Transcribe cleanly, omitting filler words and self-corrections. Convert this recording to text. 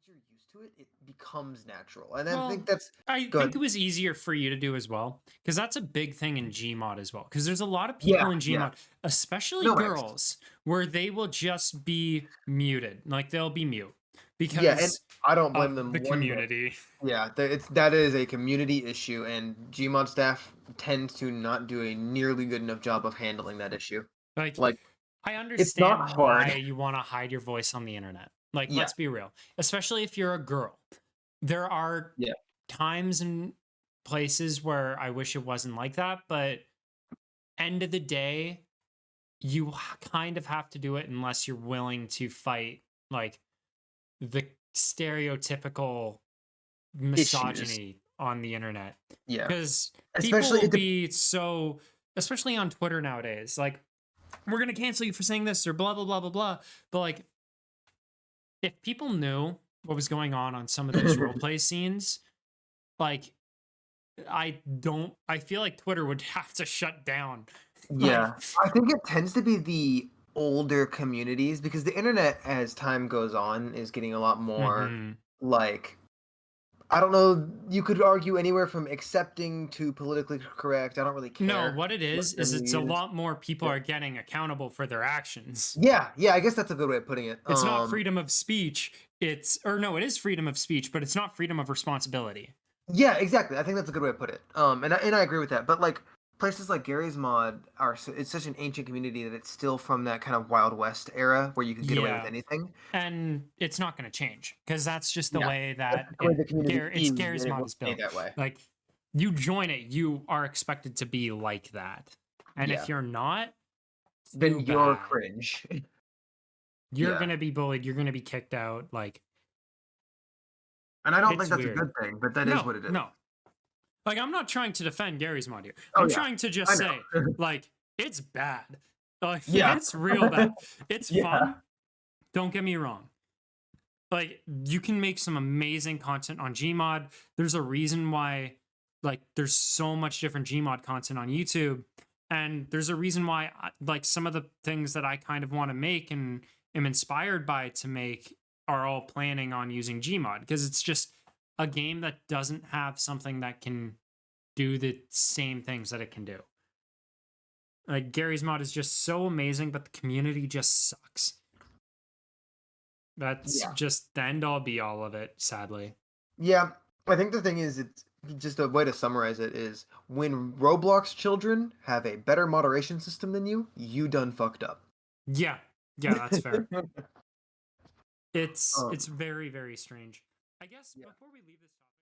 once you're used to it, it becomes natural. And I think Well, that's I think good. it was easier for you to do as well because that's a big thing in Gmod as well. Because there's a lot of Yeah, people in yeah. Gmod, especially No worries. girls, where they will just be muted. Like they'll be mute Yeah, and because I don't blame of them the one bit. community. Yeah, that is a community issue, and Gmod staff tends to not do a nearly good enough job of handling that issue. Like, Like, I it's not understand why hard. you want to hide your voice on the internet. Like, Yeah, let's be real, especially if you're a girl. There are yeah, times and places where I wish it wasn't like that, but end of the day, you kind of have to do it unless you're willing to fight like the stereotypical issues. misogyny on the internet Yeah, because people especially will it. be so, especially on Twitter nowadays, like we're going to cancel you for saying this or blah blah blah blah blah, but like if people knew what was going on some of those roleplay scenes, like I feel like Twitter would have to shut down. Like Yeah, I think it tends to be the older communities because the internet, as time goes on, is getting a lot more mhm. like I don't know. You could argue anywhere from accepting to politically correct. I don't really No, care what it what is term it's you a use. lot more people Yeah, are getting accountable for their actions. yeah, yeah. I guess that's a good way of putting it. It's not freedom of speech. It's or no, it is freedom of speech, but it's not freedom of responsibility. Yeah, exactly. I think that's a good way to put it. And I agree with that. But like places like Gary's Mod it's such an ancient community that it's still from that kind of Wild West era where you could get away with Yeah. anything. And it's not going to change because that's just the Yeah, way that's that the way the community It's is, and Gary's it mod will is stay built. that way. Like you join it, you are expected to be like that. And if Yeah. you're not, Then too you're bad. cringe. You're Yeah. going to be bullied, you're going to be kicked out. Like And I don't think it's that's a weird. good thing, but that is No, what it is. no. Like I'm not trying to defend Gary's mod here. Oh I'm yeah. trying to I just say know. like it's bad. Like Yeah. it's real bad. It's Yeah. fun. Don't get me wrong. Like you can make some amazing content on Gmod. There's a reason why like there's so much different Gmod content on YouTube, and there's a reason why like some of the things that I kind of want to make and am inspired by to make are all planning on using Gmod because it's just a game that doesn't have something that can do the same things that it can do. Like Gary's mod is just so amazing, but the community just sucks. That's Yeah. just the end all be all of it, sadly. Yeah. I think the thing is it's just a way to summarize it is when Roblox children have a better moderation system than you done fucked up. Yeah. Yeah, that's fair. It's um very, very strange. I guess yeah. before we leave this topic